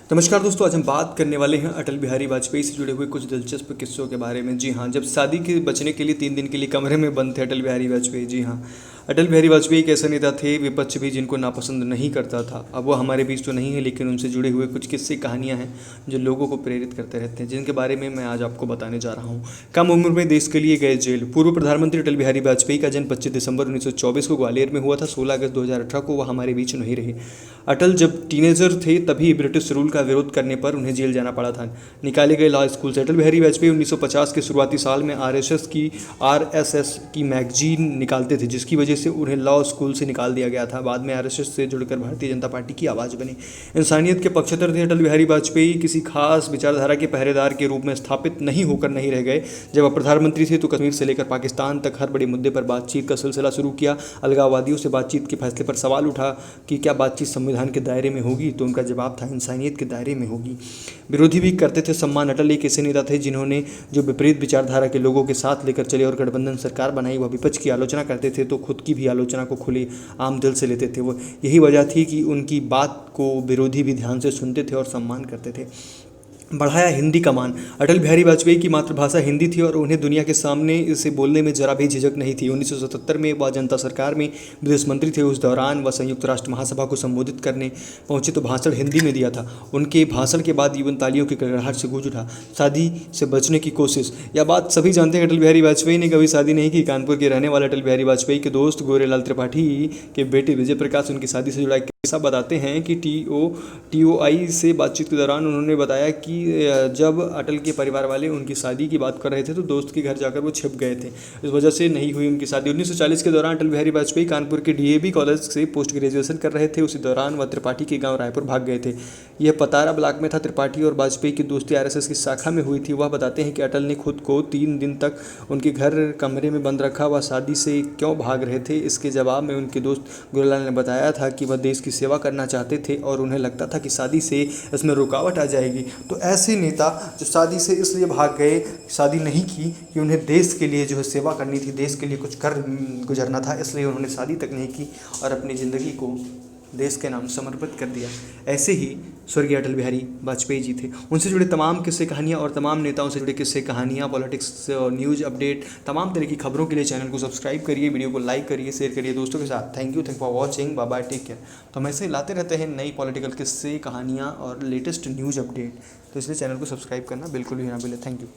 नमस्कार दोस्तों, आज हम बात करने वाले हैं अटल बिहारी वाजपेयी से जुड़े हुए कुछ दिलचस्प किस्सों के बारे में। जी हाँ, जब शादी के बचने के लिए 3 दिन के लिए कमरे में बंद थे अटल बिहारी वाजपेयी। जी हाँ, अटल बिहारी वाजपेयी एक ऐसे नेता थे, विपक्ष भी जिनको नापसंद नहीं करता था। अब वो हमारे बीच तो नहीं है, लेकिन उनसे जुड़े हुए कुछ किस्से कहानियाँ हैं जो लोगों को प्रेरित करते रहते हैं, जिनके बारे में मैं आज आपको बताने जा रहा हूँ। कम उम्र में देश के लिए गए जेल। पूर्व प्रधानमंत्री अटल बिहारी वाजपेयी का जन्म 25 दिसंबर 1924 को ग्वालियर में हुआ था। 16 अगस्त 2018 को वह हमारे बीच नहीं रहे। अटल जब टीनेजर थे तभी ब्रिटिश रूल का विरोध करने पर उन्हें जेल जाना पड़ा था। निकाले गए लॉ स्कूल से। अटल बिहारी वाजपेयी 1950 के शुरुआती साल में आरएसएस की मैगजीन निकालते थे, जिसकी वजह से उन्हें लॉ स्कूल से निकाल दिया गया था। बाद में आरएसएस से जुड़कर भारतीय जनता पार्टी की आवाज़ बने। इंसानियत के पक्षधर थे अटल बिहारी वाजपेयी। किसी खास विचारधारा के पहरेदार के रूप में स्थापित नहीं होकर नहीं रह गए। जब वह प्रधानमंत्री थे तो कश्मीर से लेकर पाकिस्तान तक हर बड़े मुद्दे पर बातचीत का सिलसिला शुरू किया। अलगाववादियों से बातचीत के फैसले पर सवाल उठा कि क्या बातचीत संविधान के दायरे में होगी, तो उनका जवाब था इंसानियत के दायरे में होगी। विरोधी भी करते थे सम्मान। अटल एक ऐसे नेता थे जिन्होंने जो विपरीत विचारधारा के लोगों के साथ लेकर चले और गठबंधन सरकार बनाई। वह विपक्ष की आलोचना करते थे तो खुद की भी आलोचना को खुले आम दिल से लेते थे। वो यही वजह थी कि उनकी बात को विरोधी भी ध्यान से सुनते थे और सम्मान करते थे। बढ़ाया हिंदी का मान। अटल बिहारी वाजपेयी की मातृभाषा हिंदी थी और उन्हें दुनिया के सामने इसे बोलने में जरा भी झिझक नहीं थी। 1977 में वह जनता सरकार में विदेश मंत्री थे। उस दौरान वह संयुक्त राष्ट्र महासभा को संबोधित करने पहुंचे तो भाषण हिंदी में दिया था। उनके भाषण के बाद युवन तालियों की गड़गड़ाहट से गूंज उठा। शादी से बचने की कोशिश। यह बात सभी जानते हैं, अटल बिहारी वाजपेयी ने कभी शादी नहीं की। कानपुर के रहने वाले अटल बिहारी वाजपेयी के दोस्त गोरेलाल त्रिपाठी के बेटे विजय प्रकाश उनकी शादी से जुड़ा किस्सा बताते हैं कि टीओआई से बातचीत के दौरान उन्होंने बताया कि जब अटल के परिवार वाले उनकी शादी की बात कर रहे थे तो दोस्त के घर जाकर वो छिप गए थे। इस वजह से नहीं हुई उनकी शादी। 1940 के दौरान अटल बिहारी वाजपेयी कानपुर के डीएवी कॉलेज से पोस्ट ग्रेजुएशन कर रहे थे। उसी दौरान वह त्रिपाठी के गाँव रायपुर भाग गए थे। यह पतारा ब्लॉक में था। त्रिपाठी और वाजपेयी की दोस्ती आरएसएस की शाखा में हुई थी। वह बताते हैं कि अटल ने खुद को 3 दिन तक उनके घर कमरे में बंद रखा। वह शादी से क्यों भाग रहे थे, इसके जवाब में उनके दोस्त गोरेलाल ने बताया था कि वह देश की सेवा करना चाहते थे और उन्हें लगता था कि शादी से इसमें रुकावट आ जाएगी। तो ऐसे नेता जो शादी से इसलिए भाग गए, शादी नहीं की कि उन्हें देश के लिए जो है सेवा करनी थी, देश के लिए कुछ कर गुजरना था, इसलिए उन्होंने शादी तक नहीं की और अपनी ज़िंदगी को देश के नाम समर्पित कर दिया। ऐसे ही स्वर्गीय अटल बिहारी वाजपेयी जी थे। उनसे जुड़े तमाम किस्से कहानियाँ और तमाम नेताओं से जुड़े किस्से कहानियाँ, पॉलिटिक्स, न्यूज़ अपडेट, तमाम तरह की खबरों के लिए चैनल को सब्सक्राइब करिए, वीडियो को लाइक करिए, शेयर करिए दोस्तों के साथ। Thank you for watching. Bye bye, take care. तो हम ऐसे लाते रहते हैं नई पॉलिटिकल किस्से, कहानियाँ और लेटेस्ट न्यूज़ अपडेट, तो इसलिए चैनल को सब्सक्राइब करना बिल्कुल भी ना भूलें। Thank you.